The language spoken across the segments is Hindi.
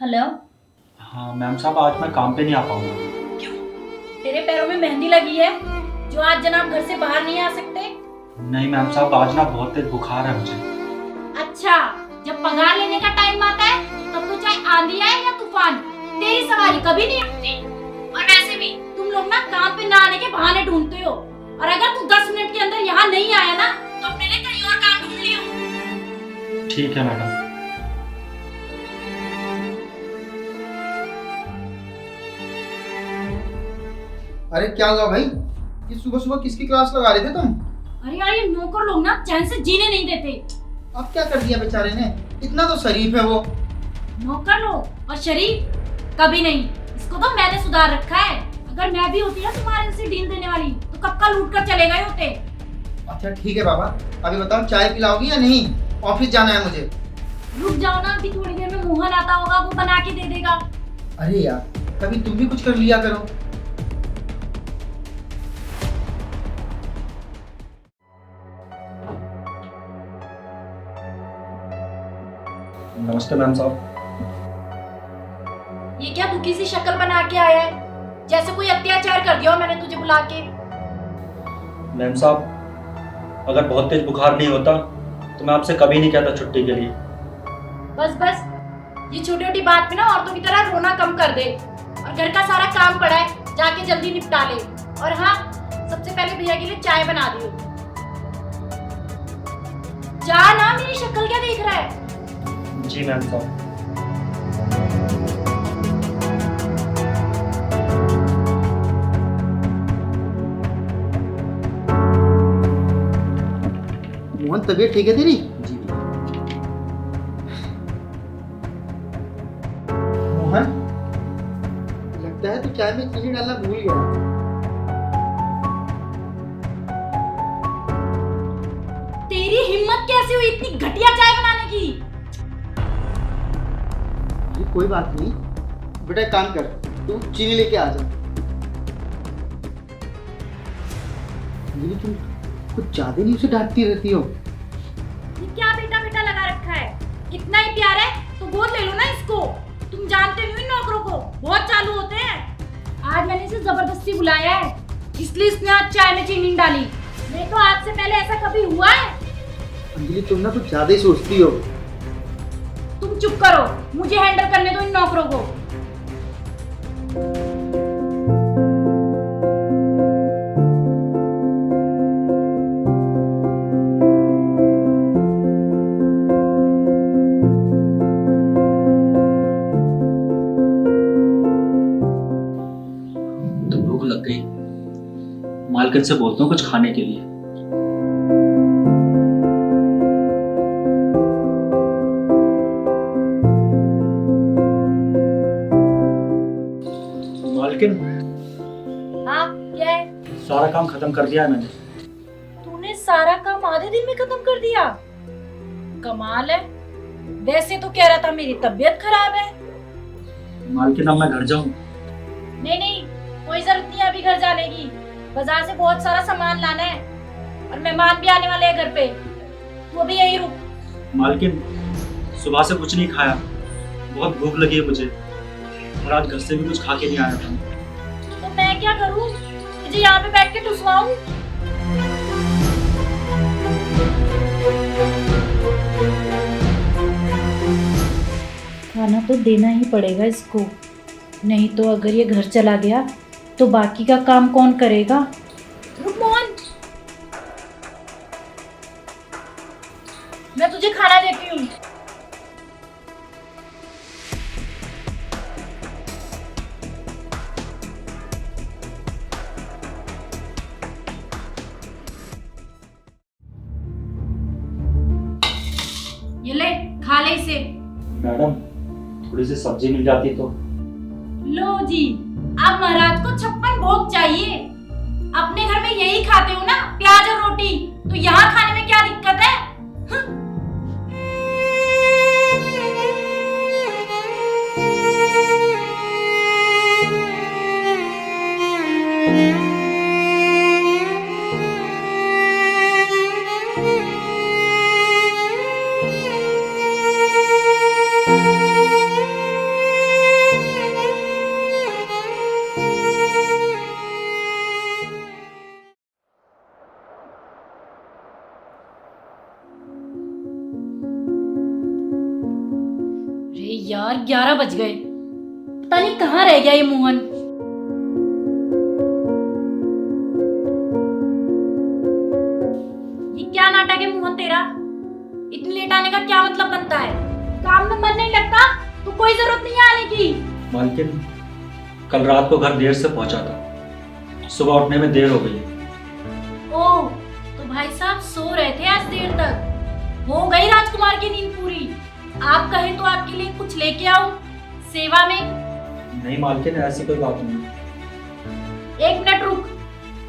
हेलो। हाँ मैम साहब, आज मैं काम पे नहीं आ पाऊंगा। क्यों? तेरे पैरों में मेहंदी लगी है जो आज जनाब घर से बाहर नहीं आ सकते? नहीं मैम साहब, आज ना बहुत तेज बुखार है मुझे। अच्छा, जब पगार लेने का टाइम आता है तब तो चाहे आंधी आए या तूफान तेरी सवारी कभी नहीं रुकती। और वैसे भी तुम लोग ना काम पे ना आने के बहाने ढूंढते हो, और अगर तू 10 मिनट के अंदर यहाँ नहीं आया ना तो अपने लिए कहीं और काम ढूंढ लियो। ठीक है मैडम। अरे क्या हुआ भाई? ये सुबह सुबह किसकी क्लास लगा रहे थे तुम? अरे यार, ये नौकर लोग ना चैन से जीने नहीं देते। अब क्या कर दिया बेचारे ने? इतना तो शरीफ है वो। नौकर लोग और शरीफ कभी नहीं, इसको तो मैंने सुधार रखा है। अगर मैं भी होती ना तुम्हारे से डील देने वाली तो कब का लूट कर चले गए होते। अच्छा ठीक है बाबा, अभी बताओ चाय पिलाओगी या नहीं? ऑफिस जाना है मुझे। रुक जाओ ना, अभी थोड़ी देर में मोहन आता होगा, वो बना के दे देगा। अरे यार, कभी तुम भी कुछ कर लिया करो। नमस्ते मैम साहब। ये क्या दुखी सी शक्ल बना के आया है, जैसे कोई अत्याचार कर दिया हो मैंने तुझे बुला के। मैम साहब, अगर बहुत तेज बुखार नहीं होता तो मैं आपसे कभी नहीं कहता छुट्टी के लिए। बस बस, ये छोटी छोटी बात पे ना औरतों की तरह रोना कम कर दे, और घर का सारा काम पड़ा है जाके जल्दी निपटा ले। और हाँ, सबसे पहले भैया के लिए चाय बना दियो। जा ना, मेरी शक्ल क्या देख रहा है? जी मैम साहब। मोहन, तबीयत ठीक है तेरी? जी मोहन, लगता है तू चाय में चीनी डालना भूल गया। तेरी हिम्मत कैसे हुई इतनी घटिया चाय बनाने की? अरे कोई बात नहीं बेटा, एक काम कर, तू चीनी लेके आ जा। अंजलि, तुम कुछ ज्यादा नहीं उसे डांटती रहती हो। ये क्या बेटा बेटा लगा रखा है? इतना ही प्यार है तो गोद ले लो ना इसको। तुम जानते नहीं हो इन नौकरों को, बहुत चालू होते हैं। आज मैंने इसे जबरदस्ती बुलाया है, इसलिए इसने आज चाय में चीनी डाली। नहीं तो आज से पहले ऐसा कभी हुआ है? अंजलि, तुम ना कुछ ज्यादा ही सोचती हो। तुम चुप करो, मुझे हैंडल करने दो इन नौकरों को। तो भूख लग गई, मालकिन से बोलता हूँ कुछ खाने के लिए। मालकिन, हाँ, क्या है? सारा काम खत्म कर दिया है मैंने। तूने सारा काम आधे दिन में खत्म कर दिया? कमाल है। वैसे तो कह रहा था मेरी तबीयत खराब है। मालकिन, अब मैं घर जाऊँ? नहीं नहीं, कोई जरूरत नहीं है अभी घर जाने की। बाजार से बहुत सारा सामान लाना है, और मेहमान भी आने वाले हैं घर पे। तू अभी यहीं रुक। मालकिन, सुबह से कुछ नहीं खाया, बहुत भूख लगी है मुझे, और आज घर से भी कुछ खा के नहीं आया था। तो मैं क्या करूं? तुझे यहाँ पे बैठ के टुसवाऊं? खाना तो देना ही पड़ेगा इसको, नहीं तो अगर ये घर चला गया तो बाकी का काम कौन करेगा? रुक मोहन, मैं तुझे खाना देती हूँ। ये ले, खा ले इसे। मैडम, थोड़ी सी सब्जी मिल जाती तो। लो जी, अब महाराज को 56 भोग चाहिए। अपने घर में यही खाते हो ना, प्याज और रोटी, तो यहाँ खाने में क्या दिक्कत है? यार 11 बज गए, पता नहीं कहाँ रह गया ये मोहन। ये क्या नाटक है मोहन तेरा? इतनी लेट आने का क्या मतलब बनता है? काम में मन नहीं लगता तो कोई जरूरत नहीं है आने की। मालकिन, कल रात को घर देर से पहुंचा था, सुबह उठने में देर हो गई। ओह, तो भाई साहब सो रहे थे आज देर तक। हो गई राजकुमार की नींद पूरी। आप कहें तो आपके लिए कुछ लेके आऊं सेवा में? नहीं मालकिन, ऐसी कोई बात नहीं। 1 मिनट रुक,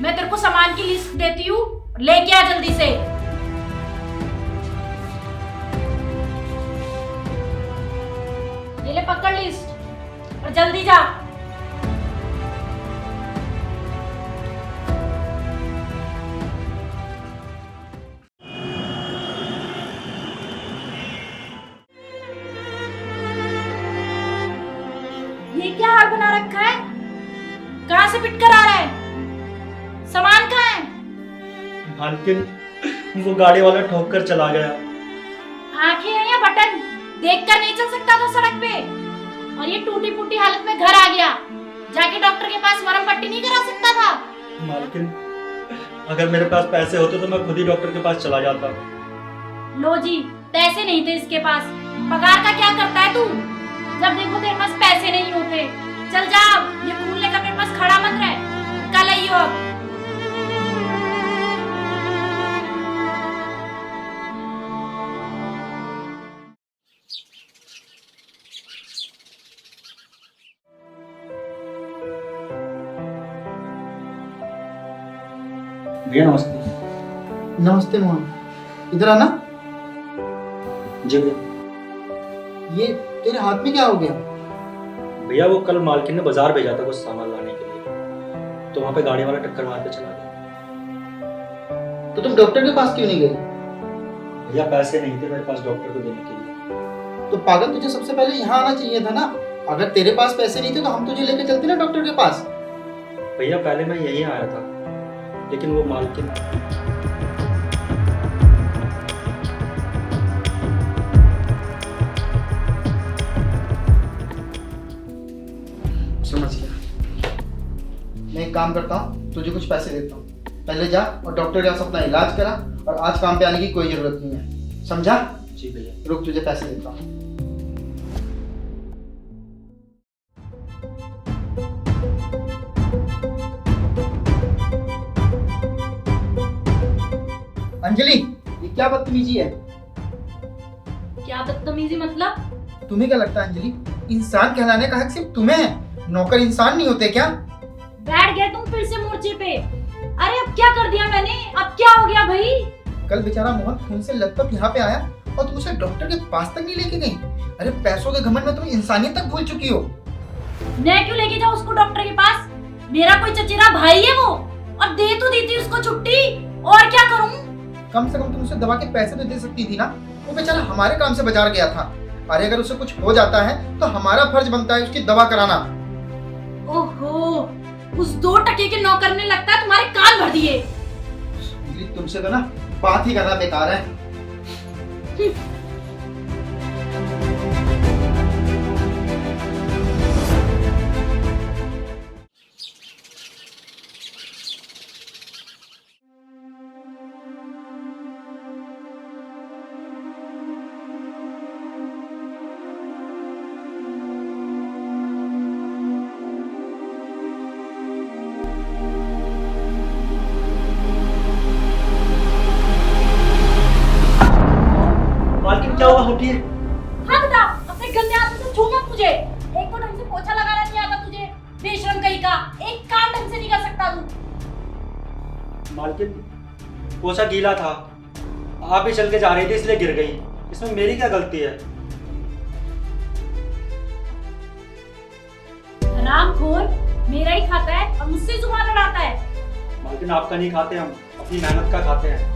मैं तेरे को सामान की लिस्ट देती हूँ, लेके आ जल्दी से। ये ले पकड़ लिस्ट और जल्दी जा। ये क्या हाल बना रखा है? कहाँ से पिट कर आ रहा है? सामान कहाँ है? मालकिन, वो गाड़ी वाला ठोक कर चला गया। आंखें हैं या बटन? देखकर नहीं चल सकता था सड़क पे? और ये टूटी फूटी हालत में घर आ गया। जाके डॉक्टर के पास मरहम पट्टी नहीं करा सकता था? मालकिन, अगर मेरे पास पैसे होते तो मैं खुद ही डॉक्टर के पास चला जाता। लो जी, पैसे नहीं थे इसके पास। पगार का क्या करता है तू? जब देखो तेरे पास पैसे नहीं होते। चल जा, ये खून लेकर मेरे पास खड़ा मत रह। कल आइयो अब। भैया नमस्ते। नमस्ते मोहन, इधर आना। जी भैया। ये तेरे हाथ में क्या हो गया? भैया वो कल मालकिन ने बाजार भेजा था कुछ सामान लाने के लिए, तो वहाँ पे गाड़ी वाला टक्कर मार के चला गया। तो तुम डॉक्टर के पास क्यों नहीं गए? भैया पैसे नहीं थे मेरे पास डॉक्टर को देने के लिए। तो पागल, तुझे सबसे पहले यहाँ आना चाहिए था ना। अगर तेरे पास पैसे नहीं थे तो हम तुझे लेके चलते ना डॉक्टर के पास। भैया पहले मैं यहीं आया था, लेकिन वो मालकिन। समझ गया। मैं एक काम करता हूँ, तुझे कुछ पैसे देता हूँ। पहले जा और डॉक्टर के पास अपना इलाज करा, और आज काम पे आने की कोई जरूरत नहीं है, समझा? जी भैया। रुक, तुझे पैसे देता हूँ। अंजलि, ये क्या बदतमीजी है? क्या बदतमीजी मतलब? तुम्हें क्या लगता है अंजलि, इंसान कहलाने का हक सिर्फ तुम्हें है? नौकर इंसान नहीं होते क्या? बैठ गए तुम फिर से मोर्चे पे। अरे अब क्या कर दिया मैंने? अब क्या हो गया भाई? कल बेचारा मोहन खून से लथपथ यहाँ पे आया और तुम उसे डॉक्टर के पास तक नहीं लेके गई। अरे पैसों के घमंड में तुम इंसानियत तक भूल चुकी हो। मैं क्यों लेके जाऊँ उसको डॉक्टर के पास? मेरा कोई चचेरा भाई है वो, और दे तो दी थी उसको छुट्टी। और क्या करूँ? कम से कम तुम उसे दवा के पैसे तो दे सकती थी ना। वो बेचारा हमारे काम से बाजार गया था। अरे अगर उसे कुछ हो जाता है तो हमारा फर्ज बनता है उसकी दवा कराना। ओहो, उस 2 टके के नौकर ने लगता है तुम्हारे कान भर दिए। तुमसे तो ना बात ही करना बेकार है। मालकिन क्या हुआ, उठिए। हाँ बेटा, अपने गंदे हाथों से छू मत मुझे। एक तो ढंग से पोछा लगाना नहीं आता तुझे, बेशरम कहीं का। एक काम ढंग से नहीं कर सकता तू। मालकिन, पोछा गीला था, आप ही चल के जा रही थी इसलिए गिर गई। इसमें मेरी क्या गलती है? हरामखोर, मेरा ही खाता है और मुझसे जुबान लड़ाता है। मालकिन आपका नहीं खाते, हम अपनी मेहनत का खाते हैं।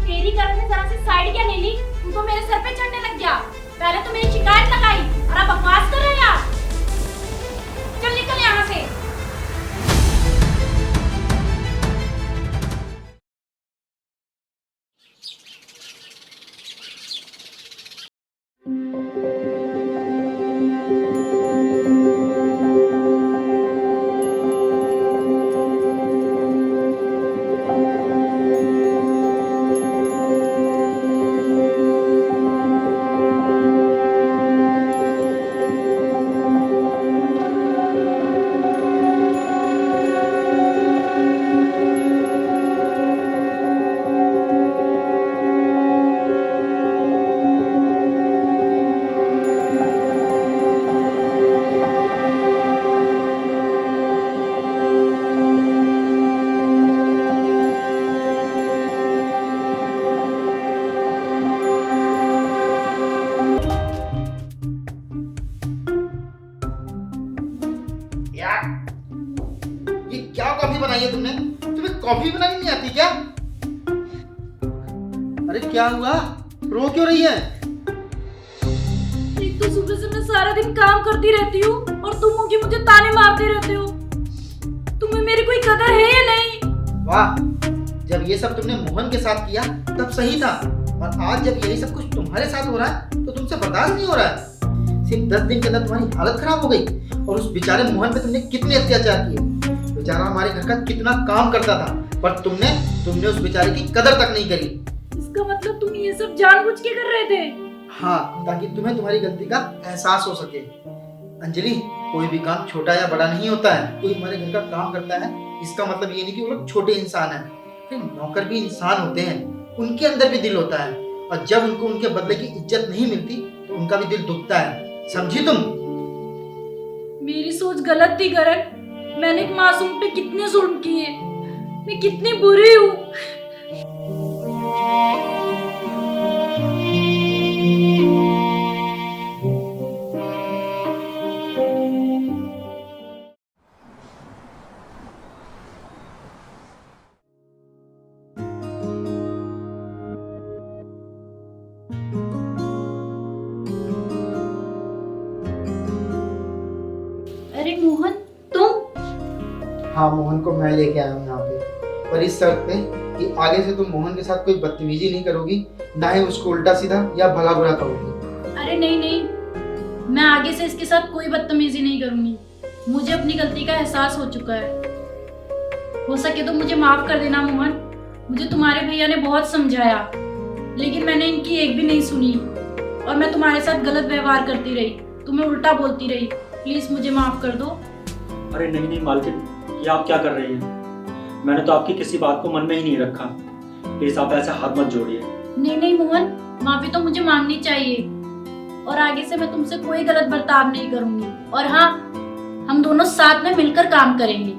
तेरी करने में जरा सी साइड क्या नहीं ली? तू तो मेरे सर पे चढ़ने लग गया। पहले तो मेरी शिकायत लगाई और अब बकवास कर रहे हैं यार। चल निकल यहाँ से। कॉफी बनानी नहीं आती क्या? अरे क्या हुआ, रो क्यों रही है? एक तो सुबह से मैं सारा दिन काम करती रहती हूँ और तुम हो कि मुझे ताने मारते रहते हो। तुम्हें मेरी कोई कदर है या नहीं? वाह, जब ये सब तुमने मोहन के साथ किया तब सही था, और आज जब यही सब कुछ तुम्हारे साथ हो रहा है तो तुमसे बर्दाश्त नहीं हो रहा है। सिर्फ 10 दिन के अंदर तुम्हारी हालत खराब हो गई, और उस बेचारे मोहन पे तुमने कितने अत्याचार किए। बेचारा हमारे घर का कितना काम करता था, पर तुमने उस बेचारे की कदर तक नहीं करी। इसका मतलब तुम ये सब जानबूझ के कर रहे थे? हाँ, ताकि तुम्हें तुम्हारी गलती का एहसास हो सके। अंजलि, कोई भी काम छोटा या बड़ा नहीं होता है। कोई हमारे घर का काम करता है, इसका मतलब ये नहीं कि वो लोग छोटे इंसान हैं। फिर नौकर भी इंसान होते हैं, उनके अंदर भी दिल होता है, और जब उनको उनके बदले की इज्जत नहीं मिलती तो उनका भी दिल दुखता है। समझी तुम? मेरी सोच गलत थी करण। मैंने एक मासूम पे कितने जुल्म किए। मैं कितनी बुरी हूँ। अरे मोहन, तुम? हाँ, मोहन को मैं लेके आया हूँ यहाँ पे, पर इस शर्त पे कि आगे से तुम मोहन के साथ कोई बदतमीजी नहीं करोगी, ना ही उसको उल्टा सीधा या भला बुरा कहोगी। अरे नहीं नहीं, मैं आगे से इसके साथ कोई बदतमीजी नहीं करूंगी। मुझे अपनी गलती का एहसास हो चुका है। हो सके तो मुझे माफ कर देना मोहन। मुझे तुम्हारे भैया ने बहुत समझाया, लेकिन मैंने इनकी एक भी नहीं सुनी, और मैं तुम्हारे साथ गलत व्यवहार करती रही, तुम्हें उल्टा बोलती रही। प्लीज मुझे माफ कर दो। अरे नहीं नहीं मालकिन, ये आप क्या कर रही हैं? मैंने तो आपकी किसी बात को मन में ही नहीं रखा। प्लीज आप ऐसे हाथ मत जोड़िए। नहीं नहीं मोहन, माफी तो मुझे मांगनी चाहिए, और आगे से मैं तुमसे कोई गलत बर्ताव नहीं करूंगी। और हाँ, हम दोनों साथ में मिलकर काम करेंगे।